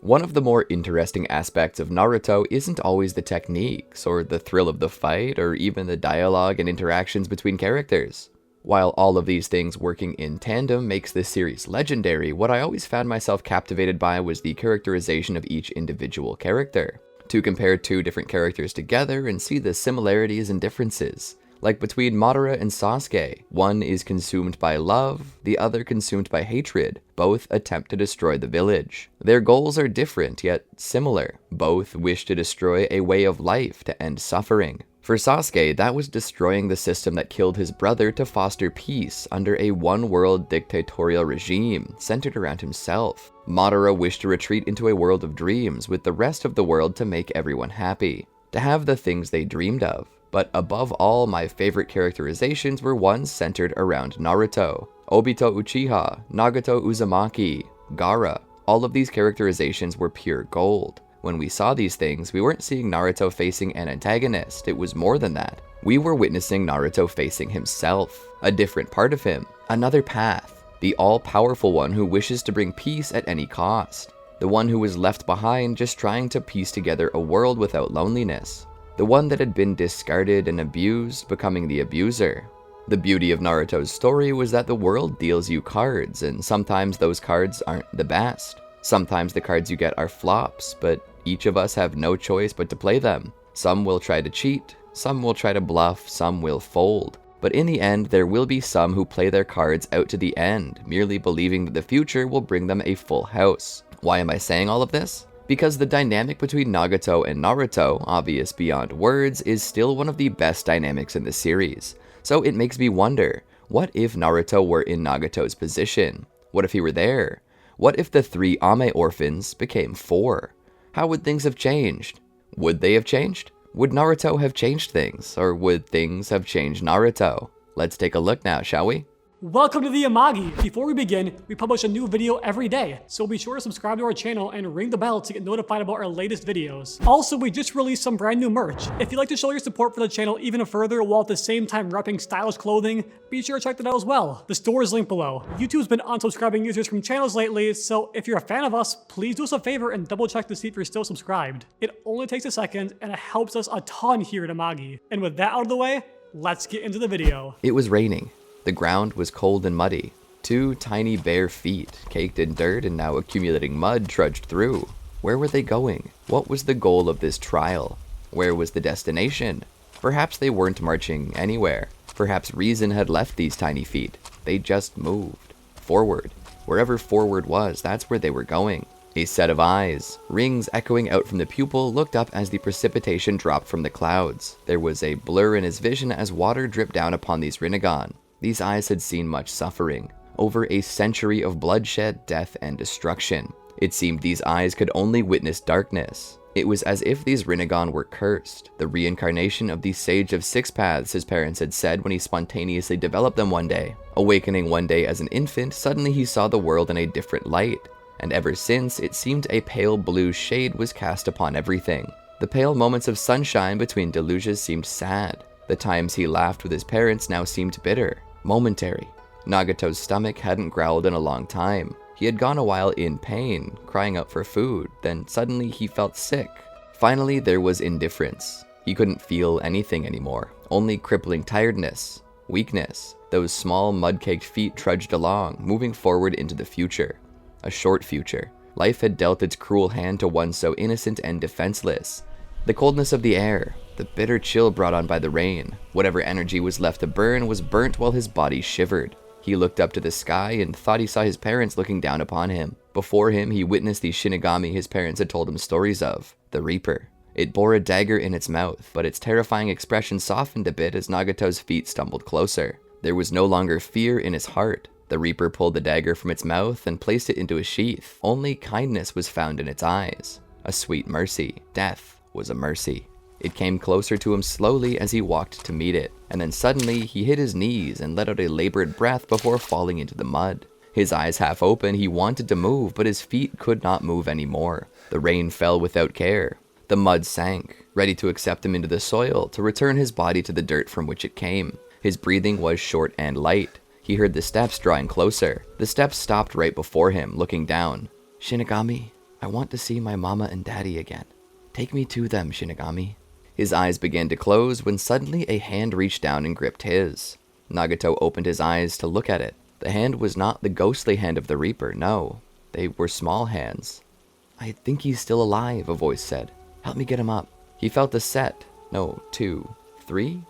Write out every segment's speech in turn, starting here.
One of the more interesting aspects of Naruto isn't always the techniques, or the thrill of the fight, or even the dialogue and interactions between characters. While all of these things working in tandem makes this series legendary, what I always found myself captivated by was the characterization of each individual character. To compare two different characters together and see the similarities and differences. Like between Madara and Sasuke, one is consumed by love, the other consumed by hatred. Both attempt to destroy the village. Their goals are different, yet similar. Both wish to destroy a way of life to end suffering. For Sasuke, that was destroying the system that killed his brother to foster peace under a one-world dictatorial regime centered around himself. Madara wished to retreat into a world of dreams with the rest of the world to make everyone happy, to have the things they dreamed of. But above all, my favorite characterizations were ones centered around Naruto, Obito Uchiha, Nagato Uzumaki, Gaara. All of these characterizations were pure gold. When we saw these things, we weren't seeing Naruto facing an antagonist, it was more than that. We were witnessing Naruto facing himself, a different part of him, another path, the all-powerful one who wishes to bring peace at any cost, the one who was left behind just trying to piece together a world without loneliness. The one that had been discarded and abused, becoming the abuser. The beauty of Naruto's story was that the world deals you cards, and sometimes those cards aren't the best. Sometimes the cards you get are flops, but each of us have no choice but to play them. Some will try to cheat, some will try to bluff, some will fold. But in the end, there will be some who play their cards out to the end, merely believing that the future will bring them a full house. Why am I saying all of this? Because the dynamic between Nagato and Naruto, obvious beyond words, is still one of the best dynamics in the series. So it makes me wonder, what if Naruto were in Nagato's position? What if he were there? What if the 3 Ame Orphans became 4? How would things have changed? Would they have changed? Would Naruto have changed things? Or would things have changed Naruto? Let's take a look now, shall we? Welcome to the Amagi! Before we begin, we publish a new video every day, so be sure to subscribe to our channel and ring the bell to get notified about our latest videos. Also, we just released some brand new merch. If you'd like to show your support for the channel even further while at the same time repping stylish clothing, be sure to check that out as well. The store is linked below. YouTube's been unsubscribing users from channels lately, so if you're a fan of us, please do us a favor and double check to see if you're still subscribed. It only takes a second, and it helps us a ton here at Amagi. And with that out of the way, let's get into the video. It was raining. The ground was cold and muddy. 2 tiny bare feet, caked in dirt and now accumulating mud, trudged through. Where were they going? What was the goal of this trial? Where was the destination? Perhaps they weren't marching anywhere. Perhaps reason had left these tiny feet. They just moved. Forward. Wherever forward was, that's where they were going. A set of eyes, rings echoing out from the pupil, looked up as the precipitation dropped from the clouds. There was a blur in his vision as water dripped down upon these Rinnegan. These eyes had seen much suffering, over a century of bloodshed, death, and destruction. It seemed these eyes could only witness darkness. It was as if these Rinnegan were cursed, the reincarnation of the Sage of Six Paths his parents had said when he spontaneously developed them one day. Awakening one day as an infant, suddenly he saw the world in a different light, and ever since, it seemed a pale blue shade was cast upon everything. The pale moments of sunshine between deluges seemed sad. The times he laughed with his parents now seemed bitter. Momentary. Nagato's stomach hadn't growled in a long time. He had gone a while in pain, crying out for food, then suddenly he felt sick. Finally, there was indifference. He couldn't feel anything anymore, only crippling tiredness, weakness. Those small mud-caked feet trudged along, moving forward into the future. A short future. Life had dealt its cruel hand to one so innocent and defenseless. The coldness of the air, the bitter chill brought on by the rain, whatever energy was left to burn was burnt while his body shivered. He looked up to the sky and thought he saw his parents looking down upon him. Before him, he witnessed the Shinigami his parents had told him stories of, the Reaper. It bore a dagger in its mouth, but its terrifying expression softened a bit as Nagato's feet stumbled closer. There was no longer fear in his heart. The Reaper pulled the dagger from its mouth and placed it into a sheath. Only kindness was found in its eyes. A sweet mercy. Death was a mercy. It came closer to him slowly as he walked to meet it, and then suddenly he hit his knees and let out a labored breath before falling into the mud. His eyes half open, he wanted to move, but his feet could not move anymore. The rain fell without care. The mud sank, ready to accept him into the soil, to return his body to the dirt from which it came. His breathing was short and light. He heard the steps drawing closer. The steps stopped right before him, looking down. Shinigami, I want to see my mama and daddy again. Take me to them, Shinigami. His eyes began to close when suddenly a hand reached down and gripped his. Nagato opened his eyes to look at it. The hand was not the ghostly hand of the Reaper, no. They were small hands. I think he's still alive, a voice said. Help me get him up. He felt a set, no, two, three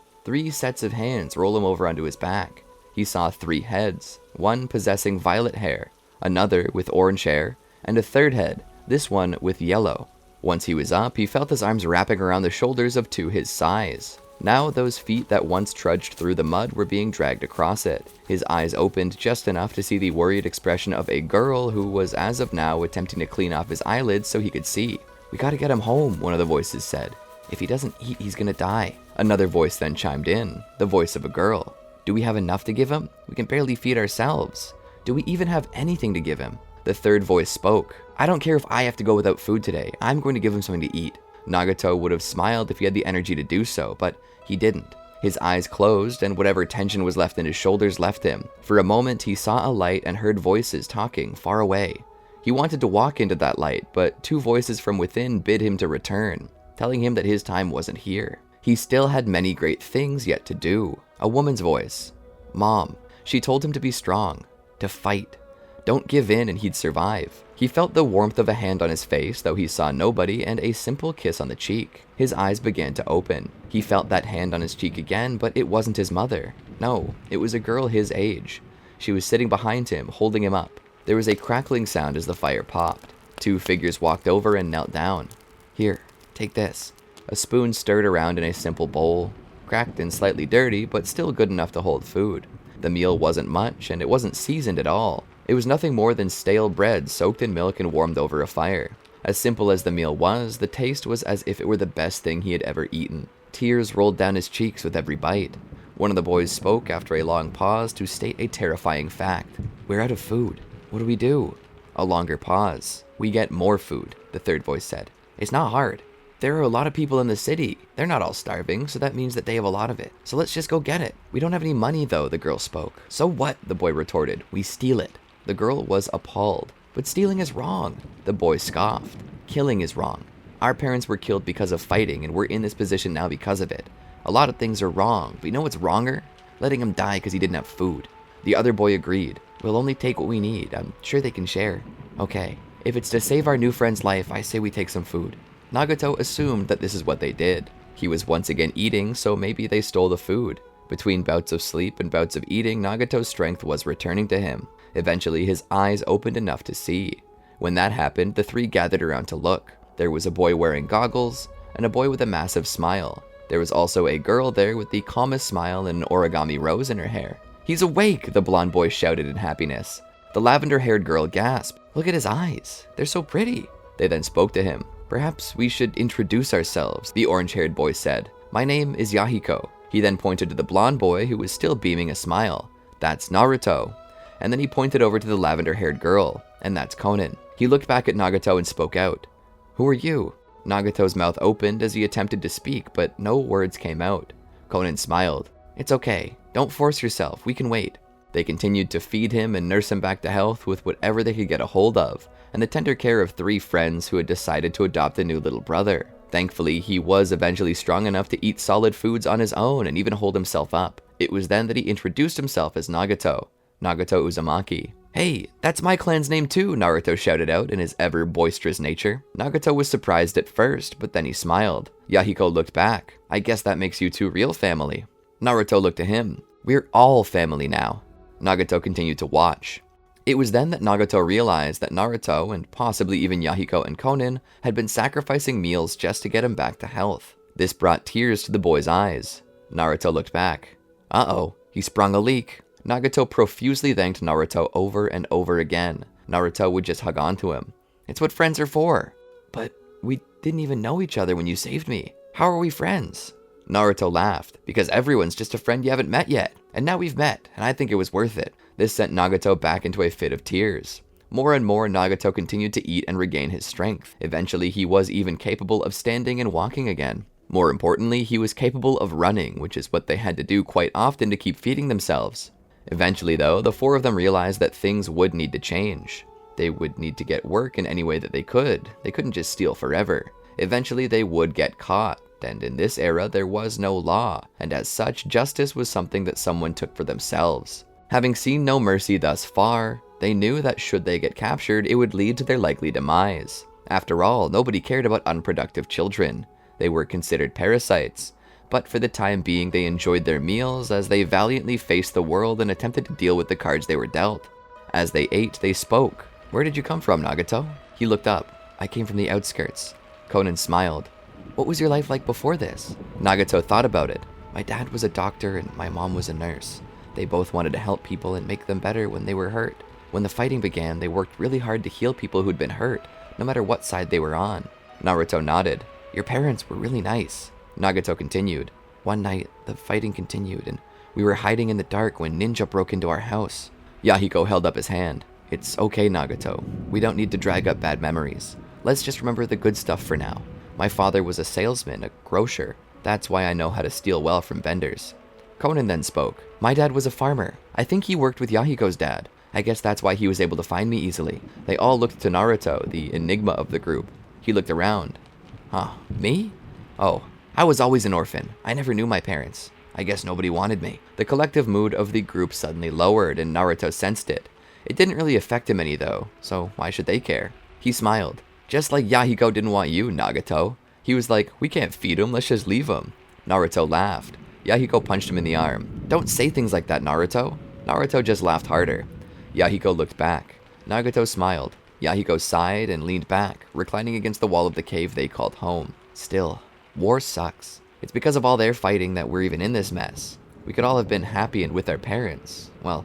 sets of hands roll him over onto his back. He saw 3 heads, one possessing violet hair, another with orange hair, and a third head, this one with yellow. Once he was up, he felt his arms wrapping around the shoulders of 2 his size. Now those feet that once trudged through the mud were being dragged across it. His eyes opened just enough to see the worried expression of a girl who was as of now attempting to clean off his eyelids so he could see. We gotta get him home, one of the voices said. If he doesn't eat, he's gonna die. Another voice then chimed in, the voice of a girl. Do we have enough to give him? We can barely feed ourselves. Do we even have anything to give him? The third voice spoke. I don't care if I have to go without food today. I'm going to give him something to eat. Nagato would have smiled if he had the energy to do so, but he didn't. His eyes closed, and whatever tension was left in his shoulders left him. For a moment, he saw a light and heard voices talking far away. He wanted to walk into that light, but 2 voices from within bid him to return, telling him that his time wasn't here. He still had many great things yet to do. A woman's voice. Mom. She told him to be strong, to fight. Don't give in and he'd survive. He felt the warmth of a hand on his face, though he saw nobody, and a simple kiss on the cheek. His eyes began to open. He felt that hand on his cheek again, but it wasn't his mother. No, it was a girl his age. She was sitting behind him, holding him up. There was a crackling sound as the fire popped. 2 figures walked over and knelt down. Here, take this. A spoon stirred around in a simple bowl, cracked and slightly dirty, but still good enough to hold food. The meal wasn't much, and it wasn't seasoned at all. It was nothing more than stale bread soaked in milk and warmed over a fire. As simple as the meal was, the taste was as if it were the best thing he had ever eaten. Tears rolled down his cheeks with every bite. One of the boys spoke after a long pause to state a terrifying fact. We're out of food. What do we do? A longer pause. We get more food, the third voice said. It's not hard. There are a lot of people in the city. They're not all starving, so that means that they have a lot of it. So let's just go get it. We don't have any money though, the girl spoke. So what? The boy retorted. We steal it. The girl was appalled. But stealing is wrong. The boy scoffed. Killing is wrong. Our parents were killed because of fighting, and we're in this position now because of it. A lot of things are wrong, but you know what's wronger? Letting him die because he didn't have food. The other boy agreed. We'll only take what we need. I'm sure they can share. Okay. If it's to save our new friend's life, I say we take some food. Nagato assumed that this is what they did. He was once again eating, so maybe they stole the food. Between bouts of sleep and bouts of eating, Nagato's strength was returning to him. Eventually, his eyes opened enough to see. When that happened, the 3 gathered around to look. There was a boy wearing goggles, and a boy with a massive smile. There was also a girl there with the calmest smile and an origami rose in her hair. He's awake, the blonde boy shouted in happiness. The lavender-haired girl gasped. Look at his eyes. They're so pretty. They then spoke to him. Perhaps we should introduce ourselves, the orange-haired boy said. My name is Yahiko. He then pointed to the blonde boy who was still beaming a smile. That's Naruto. And then he pointed over to the lavender-haired girl. And that's Conan. He looked back at Nagato and spoke out. Who are you? Nagato's mouth opened as he attempted to speak, but no words came out. Conan smiled. It's okay. Don't force yourself. We can wait. They continued to feed him and nurse him back to health with whatever they could get a hold of, and the tender care of 3 friends who had decided to adopt a new little brother. Thankfully, he was eventually strong enough to eat solid foods on his own and even hold himself up. It was then that he introduced himself as Nagato Uzumaki. Hey, that's my clan's name too, Naruto shouted out in his ever boisterous nature. Nagato was surprised at first, but then he smiled. Yahiko looked back. I guess that makes you 2 real family. Naruto looked at him. We're all family now. Nagato continued to watch. It was then that Nagato realized that Naruto, and possibly even Yahiko and Conan, had been sacrificing meals just to get him back to health. This brought tears to the boy's eyes. Naruto looked back. Uh-oh, he sprung a leak. Nagato profusely thanked Naruto over and over again. Naruto would just hug onto him. It's what friends are for. But we didn't even know each other when you saved me. How are we friends? Naruto laughed, because everyone's just a friend you haven't met yet. And now we've met, and I think it was worth it. This sent Nagato back into a fit of tears. More and more, Nagato continued to eat and regain his strength. Eventually, he was even capable of standing and walking again. More importantly, he was capable of running, which is what they had to do quite often to keep feeding themselves. Eventually, though, the 4 of them realized that things would need to change. They would need to get work in any way that they could. They couldn't just steal forever. Eventually they would get caught, and in this era there was no law, and as such, justice was something that someone took for themselves. Having seen no mercy thus far, they knew that should they get captured, it would lead to their likely demise. After all, nobody cared about unproductive children. They were considered parasites. But for the time being, they enjoyed their meals as they valiantly faced the world and attempted to deal with the cards they were dealt. As they ate, they spoke. "Where did you come from, Nagato?" He looked up. "I came from the outskirts." Conan smiled. "What was your life like before this?" Nagato thought about it. "My dad was a doctor and my mom was a nurse. They both wanted to help people and make them better when they were hurt. When the fighting began, they worked really hard to heal people who'd been hurt, no matter what side they were on." Naruto nodded. "Your parents were really nice." Nagato continued. "One night, the fighting continued, and we were hiding in the dark when ninja broke into our house." Yahiko held up his hand. "It's okay, Nagato. We don't need to drag up bad memories. Let's just remember the good stuff for now. My father was a salesman, a grocer. That's why I know how to steal well from vendors." Conan then spoke. "My dad was a farmer. I think he worked with Yahiko's dad. I guess that's why he was able to find me easily." They all looked to Naruto, the enigma of the group. He looked around. "Huh, me? Oh, I was always an orphan. I never knew my parents. I guess nobody wanted me." The collective mood of the group suddenly lowered, and Naruto sensed it. It didn't really affect him any though, so why should they care? He smiled. "Just like Yahiko didn't want you, Nagato." He was like, "We can't feed him, let's just leave him." Naruto laughed. Yahiko punched him in the arm. "Don't say things like that, Naruto." Naruto just laughed harder. Yahiko looked back. Nagato smiled. Yahiko sighed and leaned back, reclining against the wall of the cave they called home. Still, war sucks. It's because of all their fighting that we're even in this mess. We could all have been happy and with our parents. Well,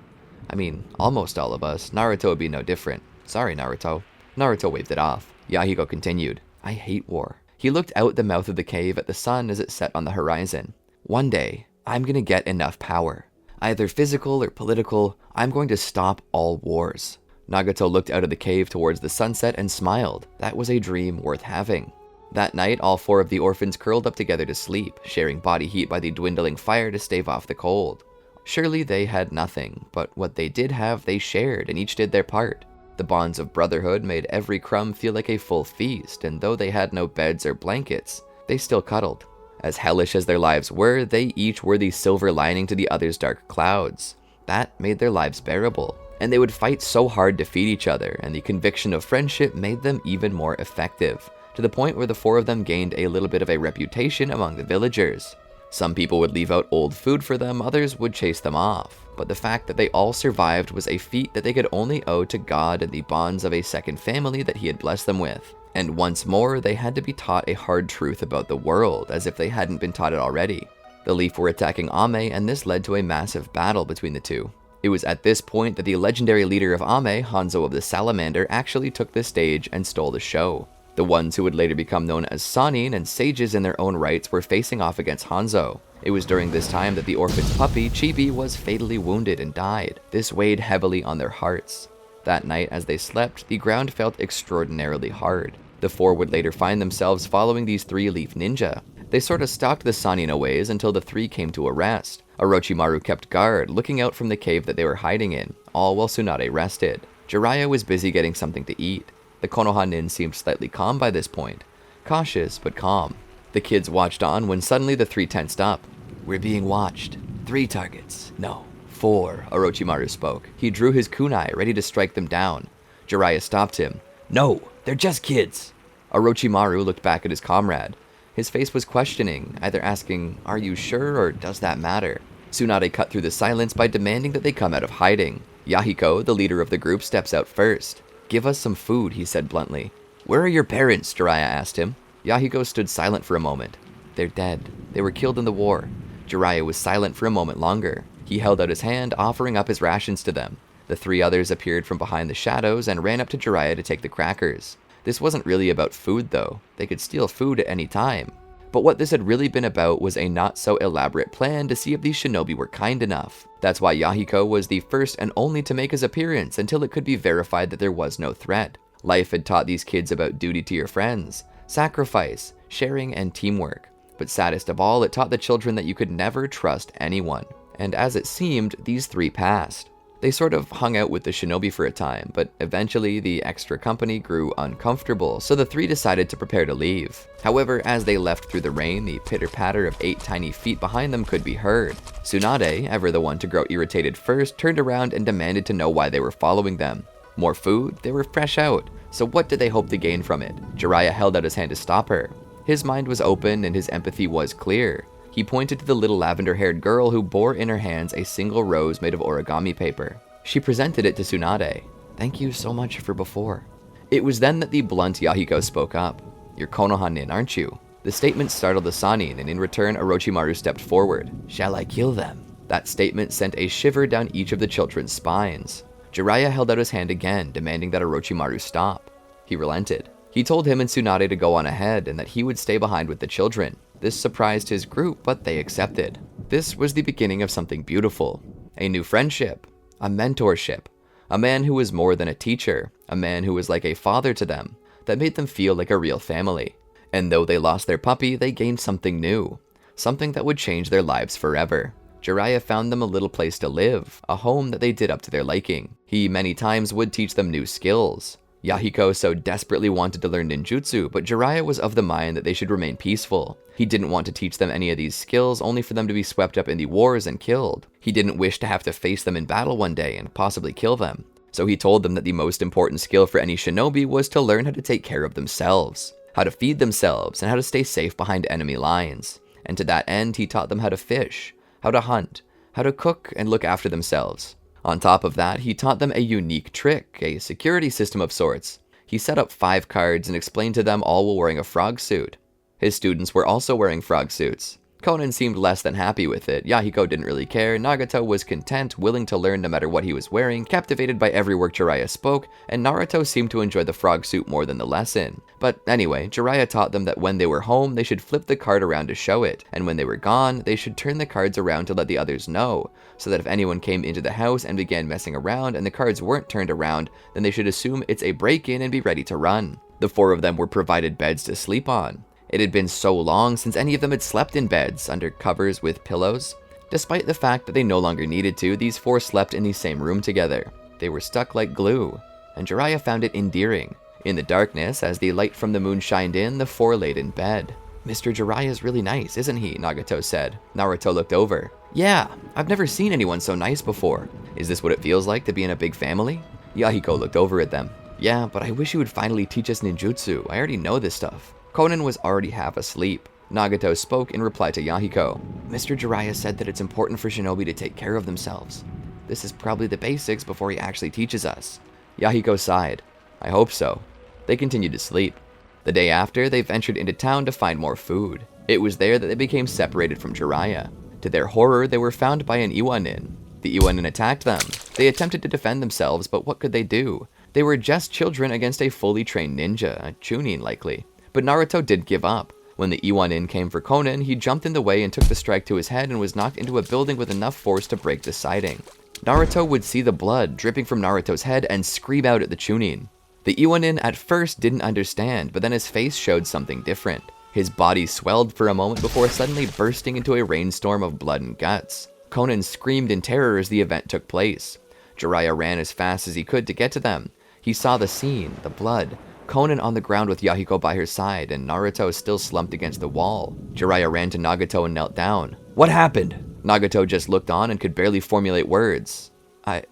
I mean, almost all of us. Naruto would be no different. Sorry, Naruto. Naruto waved it off. Yahiko continued. "I hate war." He looked out the mouth of the cave at the sun as it set on the horizon. "One day, I'm gonna get enough power. Either physical or political, I'm going to stop all wars." Nagato looked out of the cave towards the sunset and smiled. That was a dream worth having. That night, all four of the orphans curled up together to sleep, sharing body heat by the dwindling fire to stave off the cold. Surely they had nothing, but what they did have they shared, and each did their part. The bonds of brotherhood made every crumb feel like a full feast, and though they had no beds or blankets, they still cuddled. As hellish as their lives were, they each were the silver lining to the other's dark clouds. That made their lives bearable, and they would fight so hard to feed each other, and the conviction of friendship made them even more effective, to the point where the four of them gained a little bit of a reputation among the villagers. Some people would leave out old food for them, others would chase them off, but the fact that they all survived was a feat that they could only owe to God and the bonds of a second family that he had blessed them with. And once more, they had to be taught a hard truth about the world, as if they hadn't been taught it already. The Leaf were attacking Ame, and this led to a massive battle between the two. It was at this point that the legendary leader of Ame, Hanzo of the Salamander, actually took the stage and stole the show. The ones who would later become known as Sannin and sages in their own rights were facing off against Hanzo. It was during this time that the orphan's puppy, Chibi, was fatally wounded and died. This weighed heavily on their hearts. That night, as they slept, the ground felt extraordinarily hard. The four would later find themselves following these three Leaf ninja. They sort of stalked the Sannin a ways until the three came to a rest. Orochimaru kept guard, looking out from the cave that they were hiding in, all while Tsunade rested. Jiraiya was busy getting something to eat. The Konoha nin seemed slightly calm by this point. Cautious, but calm. The kids watched on when suddenly the three tensed up. "We're being watched. 3 targets. No, 4, Orochimaru spoke. He drew his kunai, ready to strike them down. Jiraiya stopped him. "No, they're just kids." Orochimaru looked back at his comrade. His face was questioning, either asking, "Are you sure?" or "Does that matter?" Tsunade cut through the silence by demanding that they come out of hiding. Yahiko, the leader of the group, steps out first. "Give us some food," he said bluntly. "Where are your parents?" Jiraiya asked him. Yahiko stood silent for a moment. "They're dead. They were killed in the war." Jiraiya was silent for a moment longer. He held out his hand, offering up his rations to them. The 3 others appeared from behind the shadows and ran up to Jiraiya to take the crackers. This wasn't really about food though. They could steal food at any time. But what this had really been about was a not so elaborate plan to see if these shinobi were kind enough. That's why Yahiko was the first and only to make his appearance until it could be verified that there was no threat. Life had taught these kids about duty to your friends, sacrifice, sharing, and teamwork. But saddest of all, it taught the children that you could never trust anyone. And as it seemed, these 3 passed. They sort of hung out with the shinobi for a time, but eventually the extra company grew uncomfortable, so the three decided to prepare to leave. However, as they left through the rain, the pitter-patter of 8 tiny feet behind them could be heard. Tsunade, ever the one to grow irritated first, turned around and demanded to know why they were following them. More food? They were fresh out, so what did they hope to gain from it? Jiraiya held out his hand to stop her. His mind was open and his empathy was clear. He pointed to the little lavender-haired girl who bore in her hands a single rose made of origami paper. She presented it to Tsunade. "Thank you so much for before." It was then that the blunt Yahiko spoke up. "You're Konoha-nin, aren't you?" The statement startled the Sannin, and in return Orochimaru stepped forward. "Shall I kill them?" That statement sent a shiver down each of the children's spines. Jiraiya held out his hand again, demanding that Orochimaru stop. He relented. He told him and Tsunade to go on ahead, and that he would stay behind with the children. This surprised his group, but they accepted. This was the beginning of something beautiful. A new friendship. A mentorship. A man who was more than a teacher. A man who was like a father to them. That made them feel like a real family. And though they lost their puppy, they gained something new. Something that would change their lives forever. Jiraiya found them a little place to live. A home that they did up to their liking. He many times would teach them new skills. Yahiko so desperately wanted to learn ninjutsu, but Jiraiya was of the mind that they should remain peaceful. He didn't want to teach them any of these skills only for them to be swept up in the wars and killed. He didn't wish to have to face them in battle one day and possibly kill them. So he told them that the most important skill for any shinobi was to learn how to take care of themselves, how to feed themselves, and how to stay safe behind enemy lines. And to that end, he taught them how to fish, how to hunt, how to cook and look after themselves. On top of that, he taught them a unique trick, a security system of sorts. He set up 5 cards and explained to them all while wearing a frog suit. His students were also wearing frog suits. Konan seemed less than happy with it. Yahiko didn't really care. Nagato was content, willing to learn no matter what he was wearing, captivated by every word Jiraiya spoke, and Naruto seemed to enjoy the frog suit more than the lesson. But anyway, Jiraiya taught them that when they were home, they should flip the card around to show it, and when they were gone, they should turn the cards around to let the others know, so that if anyone came into the house and began messing around and the cards weren't turned around, then they should assume it's a break-in and be ready to run. The 4 of them were provided beds to sleep on. It had been so long since any of them had slept in beds, under covers with pillows. Despite the fact that they no longer needed to, these 4 slept in the same room together. They were stuck like glue, and Jiraiya found it endearing. In the darkness, as the light from the moon shined in, the 4 laid in bed. "Mr. Jiraiya's really nice, isn't he?" Nagato said. Naruto looked over. "Yeah, I've never seen anyone so nice before. Is this what it feels like to be in a big family?" Yahiko looked over at them. "Yeah, but I wish you would finally teach us ninjutsu. I already know this stuff." Konan was already half asleep. Nagato spoke in reply to Yahiko. "Mr. Jiraiya said that it's important for shinobi to take care of themselves. This is probably the basics before he actually teaches us." Yahiko sighed. "I hope so." They continued to sleep. The day after, they ventured into town to find more food. It was there that they became separated from Jiraiya. To their horror, they were found by an Iwanin. The Iwanin attacked them. They attempted to defend themselves, but what could they do? They were just children against a fully trained ninja, a chunin likely. But Naruto did give up. When the Iwanin came for Konan, he jumped in the way and took the strike to his head and was knocked into a building with enough force to break the siding. Naruto would see the blood dripping from Naruto's head and scream out at the chunin. The Iwanin at first didn't understand, but then his face showed something different. His body swelled for a moment before suddenly bursting into a rainstorm of blood and guts. Konan screamed in terror as the event took place. Jiraiya ran as fast as he could to get to them. He saw the scene, the blood, Konan on the ground with Yahiko by her side, and Naruto still slumped against the wall. Jiraiya ran to Nagato and knelt down. "What happened?" Nagato just looked on and could barely formulate words. I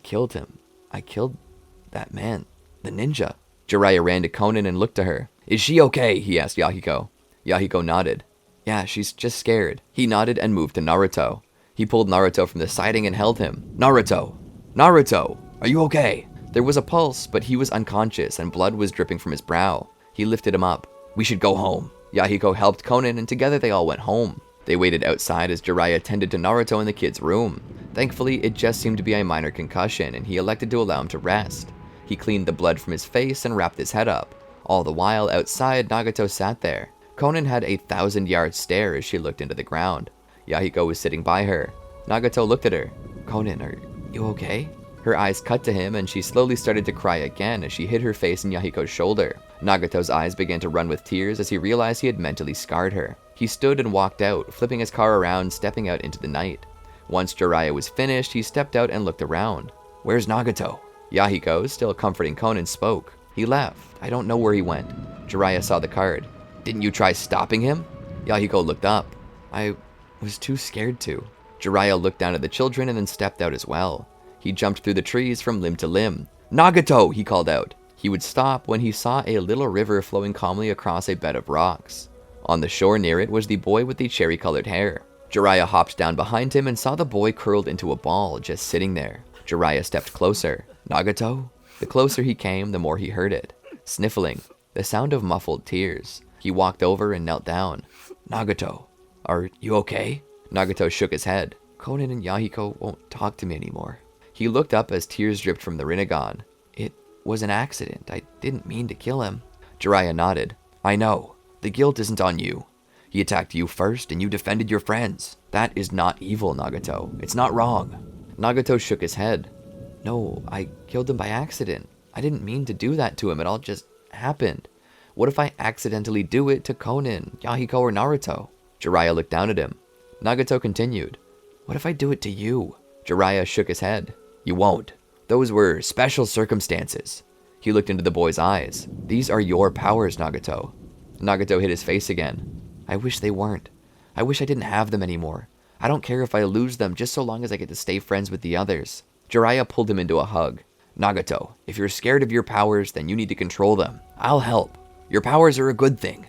killed him. I killed that man, the ninja." Jiraiya ran to Konan and looked to her. "Is she okay?" he asked Yahiko. Yahiko nodded. "Yeah, she's just scared." He nodded and moved to Naruto. He pulled Naruto from the siding and held him. "Naruto! Naruto! Are you okay?" There was a pulse, but he was unconscious and blood was dripping from his brow. He lifted him up. "We should go home." Yahiko helped Konan and together they all went home. They waited outside as Jiraiya tended to Naruto in the kid's room. Thankfully, it just seemed to be a minor concussion and he elected to allow him to rest. He cleaned the blood from his face and wrapped his head up. All the while, outside, Nagato sat there. Konan had a 1,000-yard stare as she looked into the ground. Yahiko was sitting by her. Nagato looked at her. "Konan, are you okay?" Her eyes cut to him, and she slowly started to cry again as she hid her face in Yahiko's shoulder. Nagato's eyes began to run with tears as he realized he had mentally scarred her. He stood and walked out, flipping his car around, stepping out into the night. Once Jiraiya was finished, he stepped out and looked around. "Where's Nagato?" Yahiko, still comforting Konan, spoke. "He left. I don't know where he went." Jiraiya saw the card. "Didn't you try stopping him?" Yahiko looked up. "I was too scared to." Jiraiya looked down at the children and then stepped out as well. He jumped through the trees from limb to limb. "Nagato!" he called out. He would stop when he saw a little river flowing calmly across a bed of rocks. On the shore near it was the boy with the cherry-colored hair. Jiraiya hopped down behind him and saw the boy curled into a ball, just sitting there. Jiraiya stepped closer. "Nagato?" The closer he came, the more he heard it. Sniffling. The sound of muffled tears. He walked over and knelt down. "Nagato, are you okay?" Nagato shook his head. "Konan and Yahiko won't talk to me anymore." He looked up as tears dripped from the Rinnegan. "It was an accident. I didn't mean to kill him." Jiraiya nodded. "I know. The guilt isn't on you. He attacked you first, and you defended your friends. That is not evil, Nagato. It's not wrong." Nagato shook his head. "No, I killed him by accident. I didn't mean to do that to him. It all just happened. What if I accidentally do it to Konan, Yahiko, or Naruto?" Jiraiya looked down at him. Nagato continued. "What if I do it to you?" Jiraiya shook his head. "You won't. Those were special circumstances." He looked into the boy's eyes. "These are your powers, Nagato." Nagato hit his face again. "I wish they weren't. I wish I didn't have them anymore. I don't care if I lose them, just so long as I get to stay friends with the others." Jiraiya pulled him into a hug. "Nagato, if you're scared of your powers, then you need to control them. I'll help. Your powers are a good thing.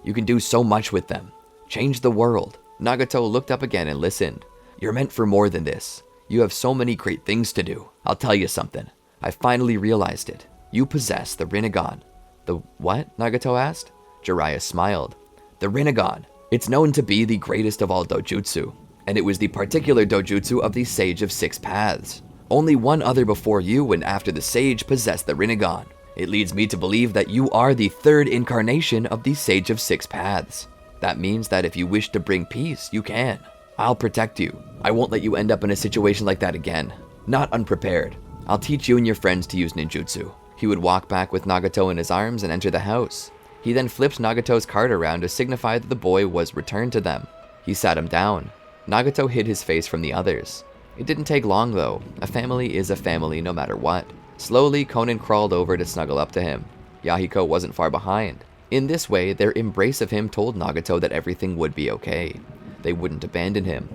You can do so much with them. Change the world." Nagato looked up again and listened. "You're meant for more than this. You have so many great things to do. I'll tell you something. I finally realized it. You possess the Rinnegan." "The what?" Nagato asked. Jiraiya smiled. "The Rinnegan. It's known to be the greatest of all dojutsu, and it was the particular dojutsu of the Sage of Six Paths. Only one other before you and after the Sage possessed the Rinnegan. It leads me to believe that you are the third incarnation of the Sage of Six Paths. That means that if you wish to bring peace, you can. I'll protect you. I won't let you end up in a situation like that again. Not unprepared. I'll teach you and your friends to use ninjutsu." He would walk back with Nagato in his arms and enter the house. He then flipped Nagato's card around to signify that the boy was returned to them. He sat him down. Nagato hid his face from the others. It didn't take long though. A family is a family no matter what. Slowly, Konan crawled over to snuggle up to him. Yahiko wasn't far behind. In this way, their embrace of him told Nagato that everything would be okay. They wouldn't abandon him.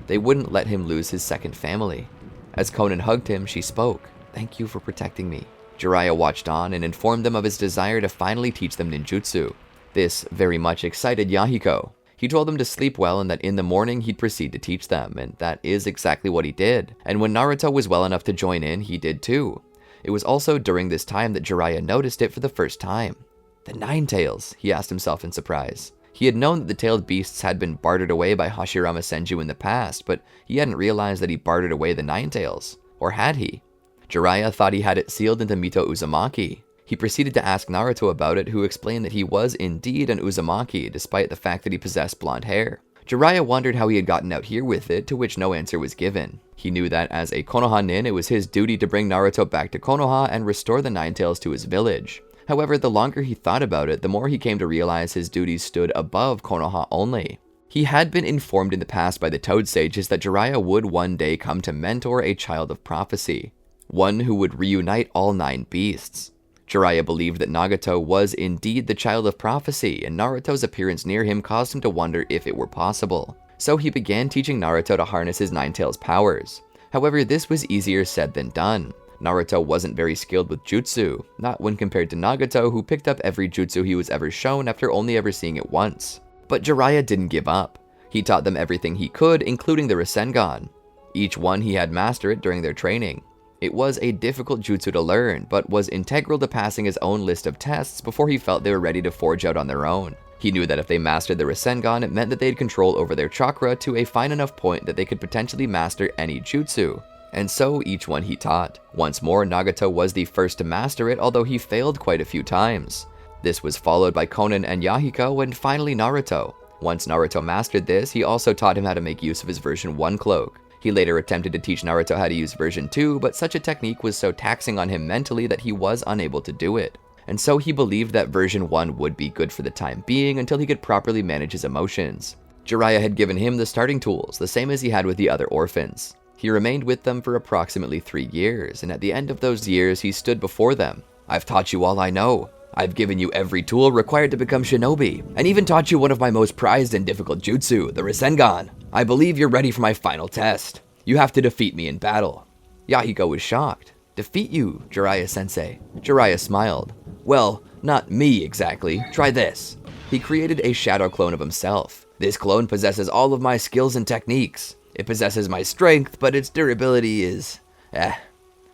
They wouldn't let him lose his second family. As Konan hugged him, she spoke. "Thank you for protecting me." Jiraiya watched on and informed them of his desire to finally teach them ninjutsu. This very much excited Yahiko. He told them to sleep well and that in the morning he'd proceed to teach them, and that is exactly what he did. And when Naruto was well enough to join in, he did too. It was also during this time that Jiraiya noticed it for the first time. "The Nine Tails," he asked himself in surprise. He had known that the tailed beasts had been bartered away by Hashirama Senju in the past, but he hadn't realized that he bartered away the Nine Tails. Or had he? Jiraiya thought he had it sealed into Obito Uzumaki. He proceeded to ask Naruto about it, who explained that he was indeed an Uzumaki, despite the fact that he possessed blonde hair. Jiraiya wondered how he had gotten out here with it, to which no answer was given. He knew that as a Konoha nin, it was his duty to bring Naruto back to Konoha and restore the Nine Tails to his village. However, the longer he thought about it, the more he came to realize his duties stood above Konoha only. He had been informed in the past by the Toad Sages that Jiraiya would one day come to mentor a child of prophecy, one who would reunite all 9 beasts. Jiraiya believed that Nagato was indeed the child of prophecy, and Naruto's appearance near him caused him to wonder if it were possible. So he began teaching Naruto to harness his Nine Tails powers. However, this was easier said than done. Naruto wasn't very skilled with jutsu, not when compared to Nagato, who picked up every jutsu he was ever shown after only ever seeing it once. But Jiraiya didn't give up. He taught them everything he could, including the Rasengan. Each one he had mastered it during their training. It was a difficult jutsu to learn, but was integral to passing his own list of tests before he felt they were ready to forge out on their own. He knew that if they mastered the Rasengan, it meant that they had control over their chakra to a fine enough point that they could potentially master any jutsu. And so each one he taught. Once more, Nagato was the first to master it, although he failed quite a few times. This was followed by Konan and Yahiko, and finally Naruto. Once Naruto mastered this, he also taught him how to make use of his version 1 cloak. He later attempted to teach Naruto how to use version 2, but such a technique was so taxing on him mentally that he was unable to do it. And so he believed that version 1 would be good for the time being until he could properly manage his emotions. Jiraiya had given him the starting tools, the same as he had with the other orphans. He remained with them for approximately 3 years, and at the end of those years, he stood before them. "I've taught you all I know. I've given you every tool required to become shinobi, and even taught you one of my most prized and difficult jutsu, the Rasengan. I believe you're ready for my final test. You have to defeat me in battle." Yahiko was shocked. "Defeat you, Jiraiya-sensei?" Jiraiya smiled. "Well, not me exactly. Try this." He created a shadow clone of himself. "This clone possesses all of my skills and techniques. It possesses my strength, but its durability is...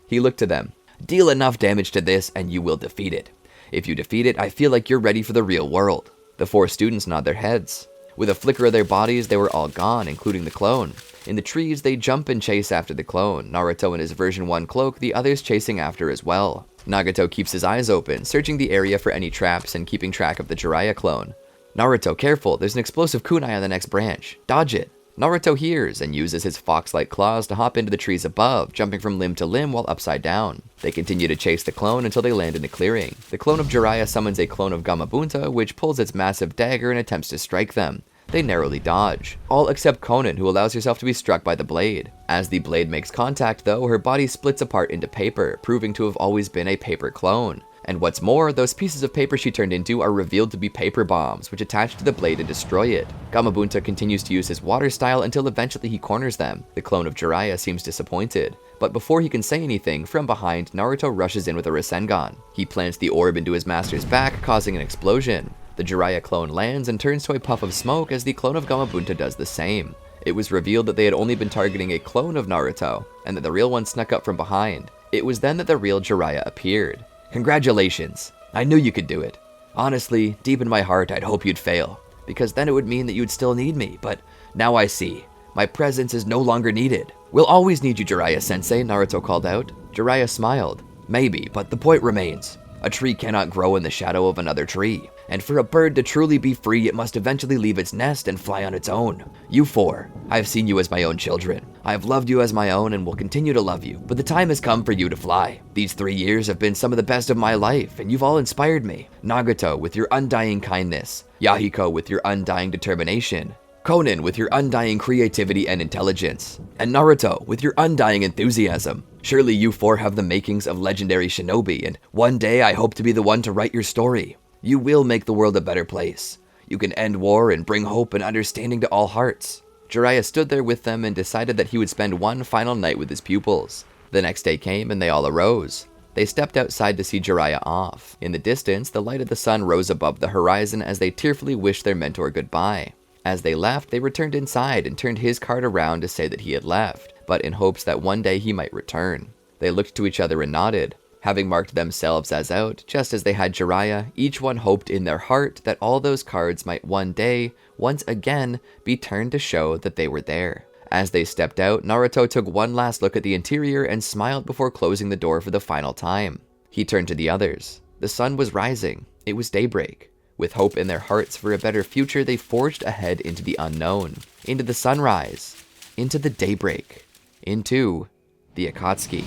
He looked to them. "Deal enough damage to this and you will defeat it. If you defeat it, I feel like you're ready for the real world." The 4 students nod their heads. With a flicker of their bodies, they were all gone, including the clone. In the trees, they jump and chase after the clone, Naruto in his version 1 cloak, the others chasing after as well. Nagato keeps his eyes open, searching the area for any traps and keeping track of the Jiraiya clone. "Naruto, careful, there's an explosive kunai on the next branch. Dodge it." Naruto hears and uses his fox-like claws to hop into the trees above, jumping from limb to limb while upside down. They continue to chase the clone until they land in a clearing. The clone of Jiraiya summons a clone of Gamabunta, which pulls its massive dagger and attempts to strike them. They narrowly dodge. All except Konan, who allows herself to be struck by the blade. As the blade makes contact though, her body splits apart into paper, proving to have always been a paper clone. And what's more, those pieces of paper she turned into are revealed to be paper bombs, which attach to the blade and destroy it. Gamabunta continues to use his water style until eventually he corners them. The clone of Jiraiya seems disappointed. But before he can say anything, from behind, Naruto rushes in with a Rasengan. He plants the orb into his master's back, causing an explosion. The Jiraiya clone lands and turns to a puff of smoke as the clone of Gamabunta does the same. It was revealed that they had only been targeting a clone of Naruto, and that the real one snuck up from behind. It was then that the real Jiraiya appeared. "Congratulations. I knew you could do it. Honestly, deep in my heart, I'd hope you'd fail, because then it would mean that you'd still need me, but now I see. My presence is no longer needed." "We'll always need you, Jiraiya-sensei," Naruto called out. Jiraiya smiled. "Maybe, but the point remains. A tree cannot grow in the shadow of another tree, and for a bird to truly be free, it must eventually leave its nest and fly on its own. You 4, I've seen you as my own children. I've loved you as my own and will continue to love you, but the time has come for you to fly. These 3 years have been some of the best of my life, and you've all inspired me. Nagato with your undying kindness, Yahiko with your undying determination, Konan with your undying creativity and intelligence, and Naruto with your undying enthusiasm. Surely you 4 have the makings of legendary shinobi, and one day I hope to be the one to write your story. You will make the world a better place. You can end war and bring hope and understanding to all hearts." Jiraiya stood there with them and decided that he would spend one final night with his pupils. The next day came and they all arose. They stepped outside to see Jiraiya off. In the distance, the light of the sun rose above the horizon as they tearfully wished their mentor goodbye. As they left, they returned inside and turned his card around to say that he had left, but in hopes that one day he might return. They looked to each other and nodded. Having marked themselves as out, just as they had Jiraiya, each one hoped in their heart that all those cards might one day, once again, be turned to show that they were there. As they stepped out, Naruto took one last look at the interior and smiled before closing the door for the final time. He turned to the others. The sun was rising. It was daybreak. With hope in their hearts for a better future, they forged ahead into the unknown, into the sunrise, into the daybreak, into the Akatsuki.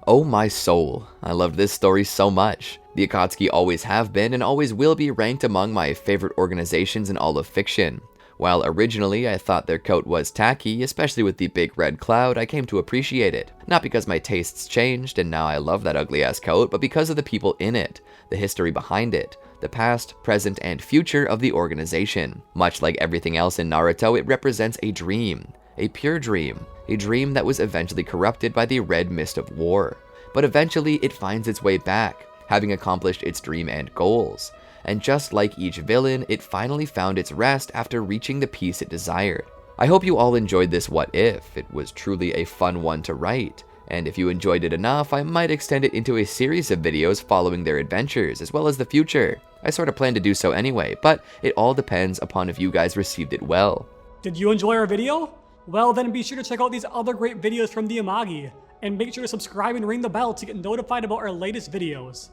Oh my soul, I loved this story so much. The Akatsuki always have been and always will be ranked among my favorite organizations in all of fiction. While originally I thought their coat was tacky, especially with the big red cloud, I came to appreciate it. Not because my tastes changed and now I love that ugly ass coat, but because of the people in it, the history behind it, the past, present, and future of the organization. Much like everything else in Naruto, it represents a dream, a pure dream, a dream that was eventually corrupted by the red mist of war. But eventually it finds its way back, having accomplished its dream and goals. And just like each villain, it finally found its rest after reaching the peace it desired. I hope you all enjoyed this what if. It was truly a fun one to write, and if you enjoyed it enough, I might extend it into a series of videos following their adventures, as well as the future. I sort of plan to do so anyway, but it all depends upon if you guys received it well. Did you enjoy our video? Well, then be sure to check out these other great videos from the Amagi, and make sure to subscribe and ring the bell to get notified about our latest videos.